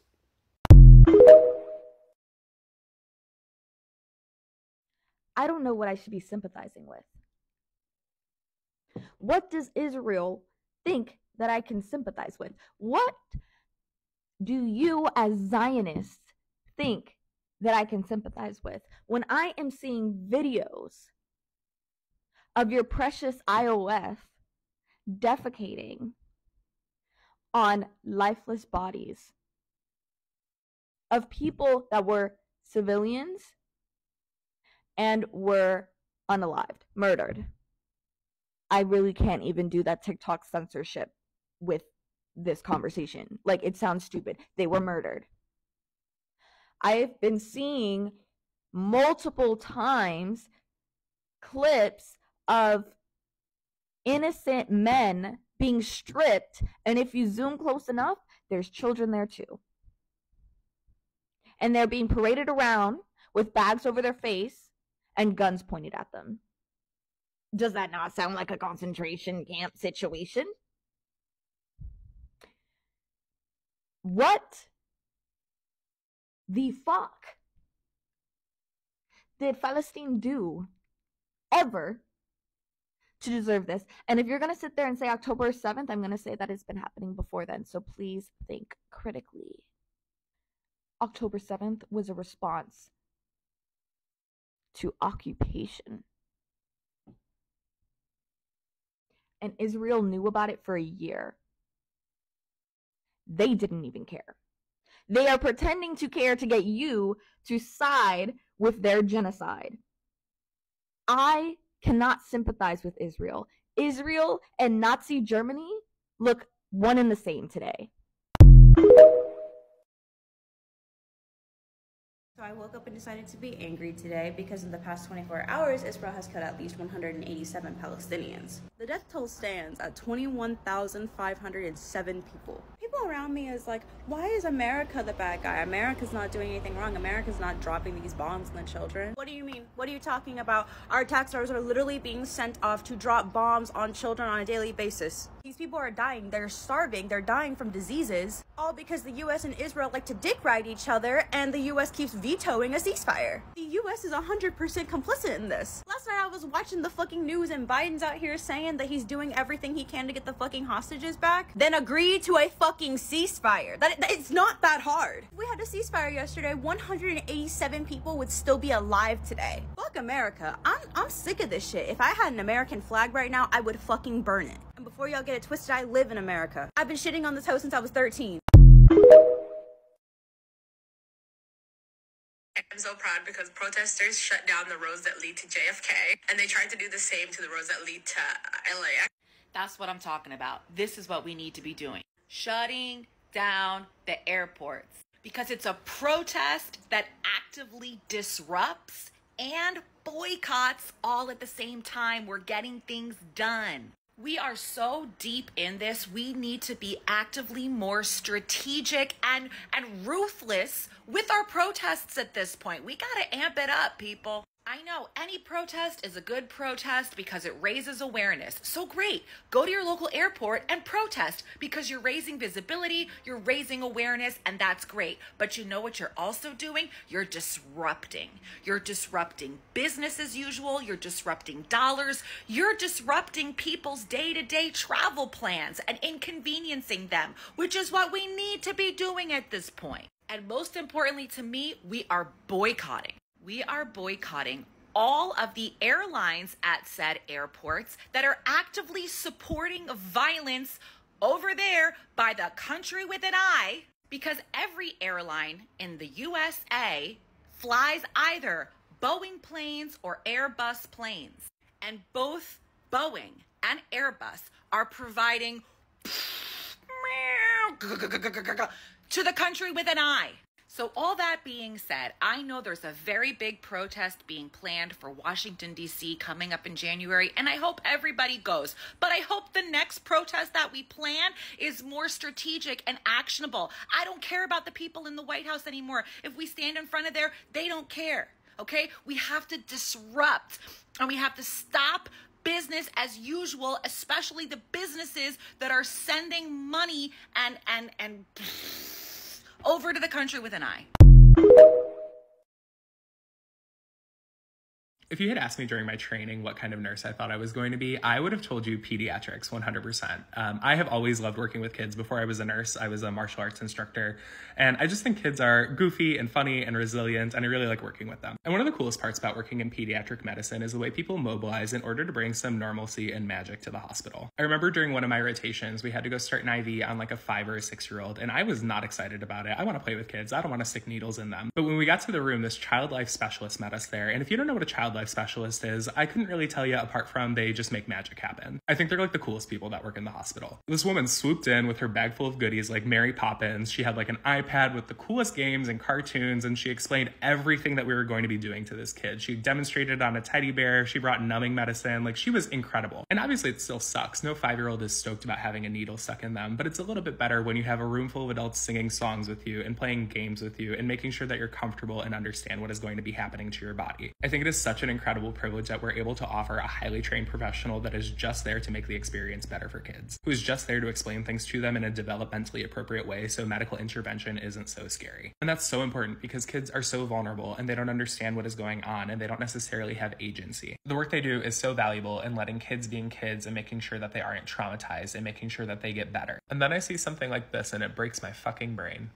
I don't know what I should be sympathizing with. What does Israel think that I can sympathize with? What do you as Zionists think that I can sympathize with when I am seeing videos of your precious IOF defecating on lifeless bodies of people that were civilians and were unalived, murdered? I really can't even do that TikTok censorship with this conversation. Like, it sounds stupid. They were murdered. I've been seeing multiple times clips of innocent men being stripped, and if you zoom close enough, there's children there too. And they're being paraded around with bags over their face and guns pointed at them. Does that not sound like a concentration camp situation? What the fuck did Palestine do ever to deserve this? And if you're going to sit there and say October 7th, I'm going to say that it's been happening before then. So please think critically. October 7th was a response to occupation. And Israel knew about it for a year. They didn't even care. They are pretending to care to get you to side with their genocide. I cannot sympathize with Israel. Israel and Nazi Germany look one and the same today. So I woke up and decided to be angry today because in the past 24 hours, Israel has killed at least 187 Palestinians. The death toll stands at 21,507 people. People around me is like, why is America the bad guy? America's not doing anything wrong. America's not dropping these bombs on the children. What do you mean? What are you talking about? Our tax dollars are literally being sent off to drop bombs on children on a daily basis. These people are dying. They're starving. They're dying from diseases. All because the U.S. and Israel like to dick ride each other and the U.S. keeps vetoing a ceasefire. The U.S. is 100% complicit in this. Last night I was watching the fucking news and Biden's out here saying that he's doing everything he can to get the fucking hostages back. Then agree to a fucking ceasefire. It's not that hard. If we had a ceasefire yesterday, 187 people would still be alive today. Fuck America. I'm sick of this shit. If I had an American flag right now, I would fucking burn it. And before y'all get it twisted, I live in America. I've been shitting on this house since I was 13. I'm so proud because protesters shut down the roads that lead to JFK, and they tried to do the same to the roads that lead to LAX. That's what I'm talking about. This is what we need to be doing. Shutting down the airports. Because it's a protest that actively disrupts and boycotts all at the same time. We're getting things done. We are so deep in this, we need to be actively more strategic and ruthless with our protests at this point. We gotta amp it up, people. I know any protest is a good protest because it raises awareness. So great, go to your local airport and protest because you're raising visibility, you're raising awareness, and that's great. But you know what you're also doing? You're disrupting. You're disrupting business as usual, you're disrupting dollars, you're disrupting people's day-to-day travel plans and inconveniencing them, which is what we need to be doing at this point. And most importantly to me, we are boycotting. We are boycotting all of the airlines at said airports that are actively supporting violence over there by the country with an I, because every airline in the USA flies either Boeing planes or Airbus planes. And both Boeing and Airbus are providing to the country with an eye. So all that being said, I know there's a very big protest being planned for Washington, D.C. coming up in January, and I hope everybody goes. But I hope the next protest that we plan is more strategic and actionable. I don't care about the people in the White House anymore. If we stand in front of there, they don't care, okay? We have to disrupt, and we have to stop business as usual, especially the businesses that are sending money and over to the country with an eye. If you had asked me during my training what kind of nurse I thought I was going to be, I would have told you pediatrics 100%. I have always loved working with kids. Before I was a nurse, I was a martial arts instructor. And I just think kids are goofy and funny and resilient, and I really like working with them. And one of the coolest parts about working in pediatric medicine is the way people mobilize in order to bring some normalcy and magic to the hospital. I remember during one of my rotations, we had to go start an IV on like a 5 or a 6-year-old, and I was not excited about it. I want to play with kids. I don't want to stick needles in them. But when we got to the room, this child life specialist met us there. And if you don't know what a child life specialist is, I couldn't really tell you apart from they just make magic happen. I think they're like the coolest people that work in the hospital. This woman swooped in with her bag full of goodies like Mary Poppins. She had like an iPad with the coolest games and cartoons, and she explained everything that we were going to be doing to this kid. She demonstrated on a teddy bear. She brought numbing medicine. Like, she was incredible. And obviously it still sucks. No 5-year-old is stoked about having a needle stuck in them, but it's a little bit better when you have a room full of adults singing songs with you and playing games with you and making sure that you're comfortable and understand what is going to be happening to your body. I think it is such an incredible privilege that we're able to offer a highly trained professional that is just there to make the experience better for kids, who is just there to explain things to them in a developmentally appropriate way so medical intervention isn't so scary. And that's so important because kids are so vulnerable and they don't understand what is going on and they don't necessarily have agency. The work they do is so valuable in letting kids being kids and making sure that they aren't traumatized and making sure that they get better. And then I see something like this and it breaks my fucking brain.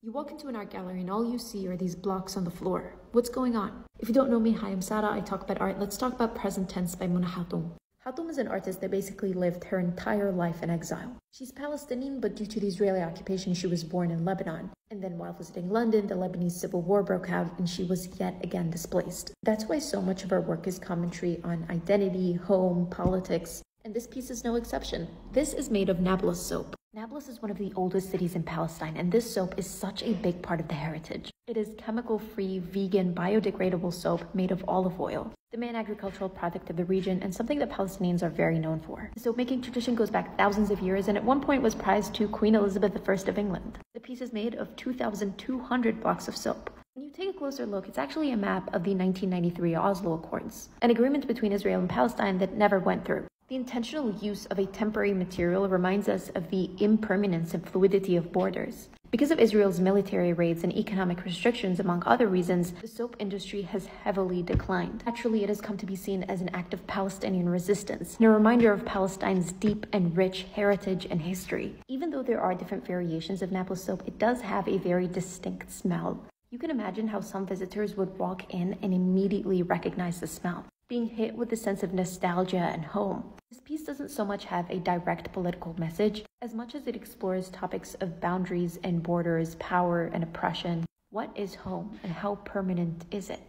You walk into an art gallery and all you see are these blocks on the floor. What's going on? If you don't know me, hi, I'm Sarah. I talk about art. Let's talk about Present Tense by Mathabo. Hatum is an artist that basically lived her entire life in exile. She's Palestinian, but due to the Israeli occupation, she was born in Lebanon. And then while visiting London, the Lebanese civil war broke out and she was yet again displaced. That's why so much of her work is commentary on identity, home, politics. And this piece is no exception. This is made of Nablus soap. Nablus is one of the oldest cities in Palestine, and this soap is such a big part of the heritage. It is chemical-free, vegan, biodegradable soap made of olive oil, the main agricultural product of the region and something that Palestinians are very known for. The soap-making tradition goes back thousands of years and at one point was prized to Queen Elizabeth I of England. The piece is made of 2,200 blocks of soap. When you take a closer look, it's actually a map of the 1993 Oslo Accords, an agreement between Israel and Palestine that never went through. The intentional use of a temporary material reminds us of the impermanence and fluidity of borders. Because of Israel's military raids and economic restrictions, among other reasons, the soap industry has heavily declined. Naturally, it has come to be seen as an act of Palestinian resistance and a reminder of Palestine's deep and rich heritage and history. Even though there are different variations of Nablus soap, it does have a very distinct smell. You can imagine how some visitors would walk in and immediately recognize the smell, being hit with a sense of nostalgia and home. This piece doesn't so much have a direct political message as much as it explores topics of boundaries and borders, power and oppression. What is home and how permanent is it?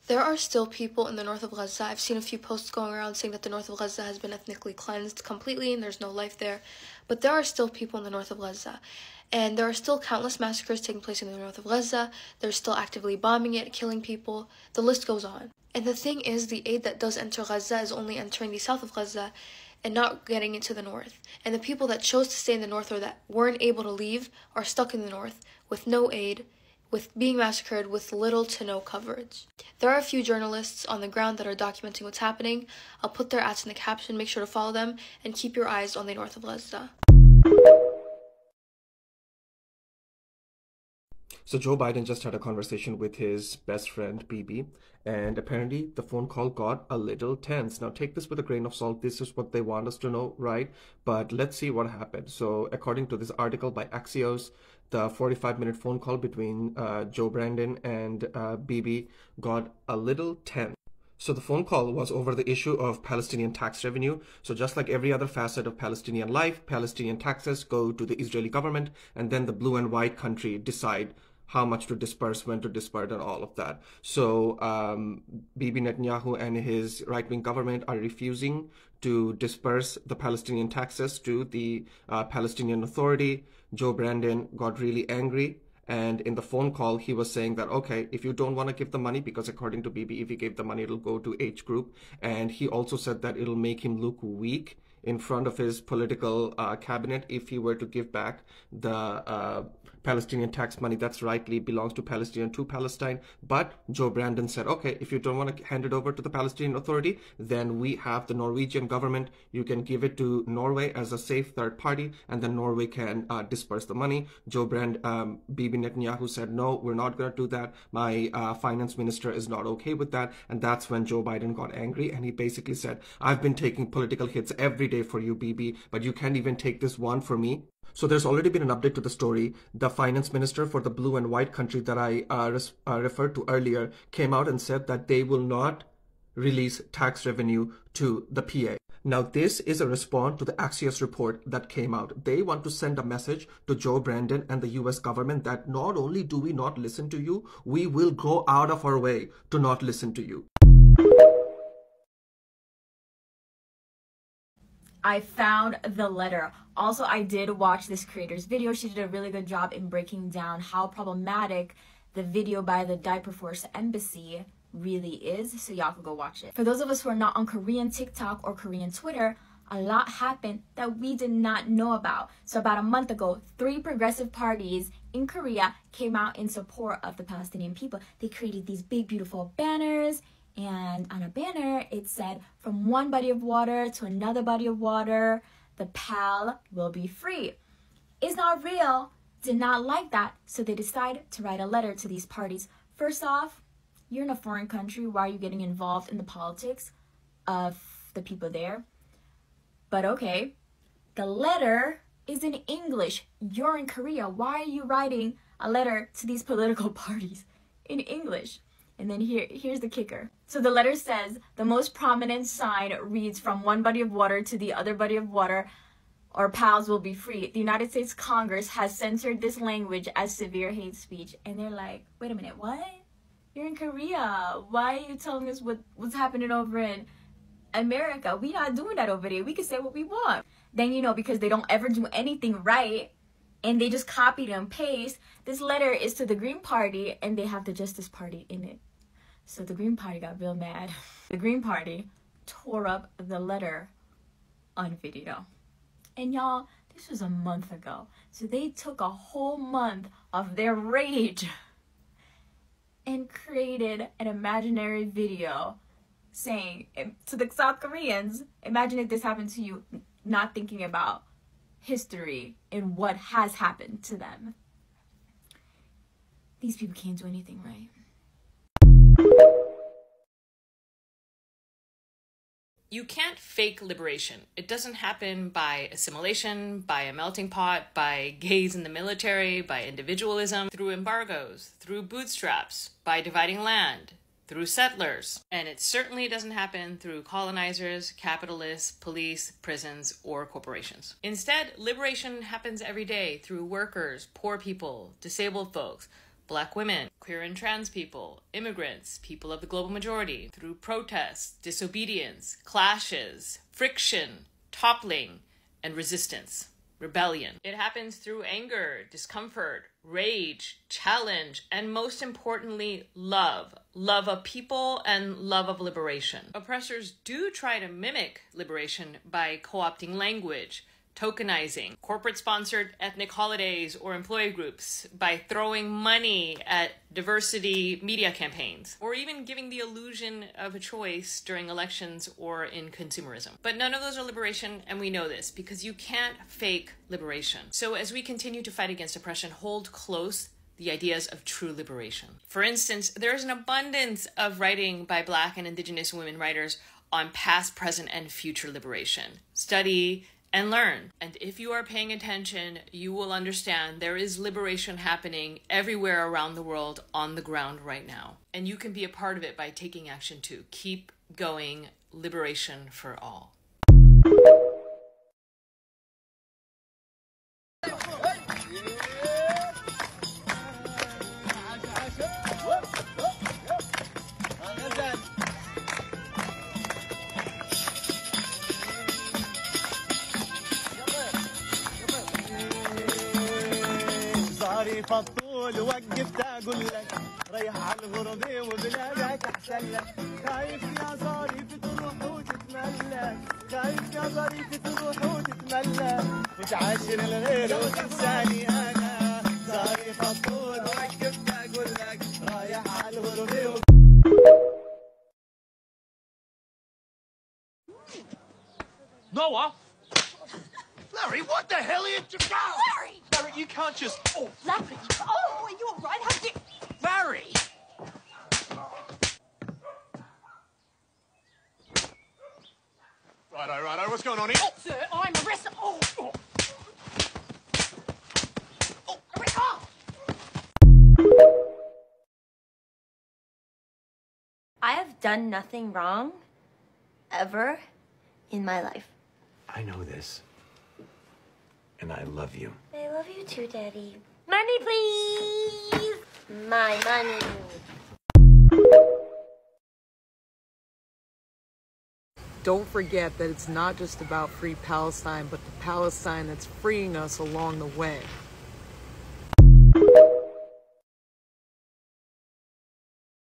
There are still people in the north of Gaza. I've seen a few posts going around saying that the north of Gaza has been ethnically cleansed completely and there's no life there. But there are still people in the north of Gaza. And there are still countless massacres taking place in the north of Gaza. They're still actively bombing it, killing people. The list goes on. And the thing is, the aid that does enter Gaza is only entering the south of Gaza and not getting into the north. And the people that chose to stay in the north or that weren't able to leave are stuck in the north with no aid, with being massacred with little to no coverage. There are a few journalists on the ground that are documenting what's happening. I'll put their ads in the caption. Make sure to follow them and keep your eyes on the north of Gaza. So Joe Biden just had a conversation with his best friend, Bibi, and apparently the phone call got a little tense. Now take this with a grain of salt. This is what they want us to know, right? But let's see what happened. So according to this article by Axios, the 45-minute phone call between Joe Brandon and Bibi got a little tense. So the phone call was over the issue of Palestinian tax revenue. So just like every other facet of Palestinian life, Palestinian taxes go to the Israeli government, and then the blue and white country decide how much to disperse, when to disperse, and all of that. So Bibi Netanyahu and his right-wing government are refusing to disperse the Palestinian taxes to the Palestinian Authority. Joe Brandon got really angry. And in the phone call, he was saying that, okay, if you don't want to give the money, because according to Bibi, if he gave the money, it'll go to H group. And he also said that it'll make him look weak in front of his political cabinet if he were to give back the Palestinian tax money that's rightly belongs to Palestine to Palestine. But Joe Brandon said, okay, if you don't want to hand it over to the Palestinian Authority, then we have the Norwegian government. You can give it to Norway as a safe third party, and then Norway can disperse the money. Bibi Netanyahu said, no, we're not going to do that. My finance minister is not okay with that. And that's when Joe Biden got angry, and he basically said, I've been taking political hits every day for you, Bibi, but you can't even take this one for me. So there's already been an update to the story. The finance minister for the blue and white country that I referred to earlier came out and said that they will not release tax revenue to the PA. Now, this is a response to the Axios report that came out. They want to send a message to Joe Brandon and the US government that not only do we not listen to you, we will go out of our way to not listen to you. I found the letter. Also, I did watch this creator's video. She did a really good job in breaking down how problematic the video by the Diaper Force Embassy really is, so y'all can go watch it. For those of us who are not on Korean TikTok or Korean Twitter, a lot happened that we did not know about. So about a month ago, 3 progressive parties in Korea came out in support of the Palestinian people. They created these big, beautiful banners, and on a banner, it said, from one body of water to another body of water, the PAL will be free. It's not real, did not like that, so they decided to write a letter to these parties. First off, you're in a foreign country, why are you getting involved in the politics of the people there? But okay, the letter is in English. You're in Korea, why are you writing a letter to these political parties in English? And then here's the kicker. So the letter says, the most prominent sign reads, from one body of water to the other body of water, or PALs will be free. The United States Congress has censored this language as severe hate speech. And they're like, wait a minute, what? You're in Korea. Why are you telling us what's happening over in America? We not doing that over there. We can say what we want. Then, you know, because they don't ever do anything right, and they just copied and paste, this letter is to the Green Party, and they have the Justice Party in it. So the Green Party got real mad. The Green Party tore up the letter on video. And y'all, this was a month ago. So they took a whole month of their rage and created an imaginary video saying to the South Koreans, imagine if this happened to you, not thinking about history and what has happened to them. These people can't do anything right. You can't fake liberation. It doesn't happen by assimilation, by a melting pot, by gays in the military, by individualism, through embargoes, through bootstraps, by dividing land, through settlers. And it certainly doesn't happen through colonizers, capitalists, police, prisons, or corporations. Instead, liberation happens every day through workers, poor people, disabled folks, Black women, queer and trans people, immigrants, people of the global majority, through protests, disobedience, clashes, friction, toppling, and resistance, rebellion. It happens through anger, discomfort, rage, challenge, and most importantly, love. Love of people and love of liberation. Oppressors do try to mimic liberation by co-opting language, tokenizing, corporate-sponsored ethnic holidays or employee groups, by throwing money at diversity media campaigns, or even giving the illusion of a choice during elections or in consumerism. But none of those are liberation, and we know this, because you can't fake liberation. So as we continue to fight against oppression, hold close the ideas of true liberation. For instance, there is an abundance of writing by Black and Indigenous women writers on past, present, and future liberation. Study and learn. And if you are paying attention, you will understand there is liberation happening everywhere around the world on the ground right now. And you can be a part of it by taking action too. Keep going. Liberation for all. فالطول وقفت اقول لك ريح على الغربي وبلادك احسن لك خايف يا ظريف تروح وتتملك خايف يا ظريف تروح وتتملك وتعاشر الغير وتنساني انا ظريف الطول وقفت اقول لك رايح على الغربي Noah! Larry, what the hell are you doing? Larry! Larry, you can't just... Oh, Larry! Oh, are you all right? How did... Larry! Righto, what's going on here? Oh, sir, I'm arrested. Oh! I have done nothing wrong, ever, in my life. I know this. And I love you. I love you too, Daddy. Money, please! My money. Don't forget that it's not just about free Palestine, but the Palestine that's freeing us along the way.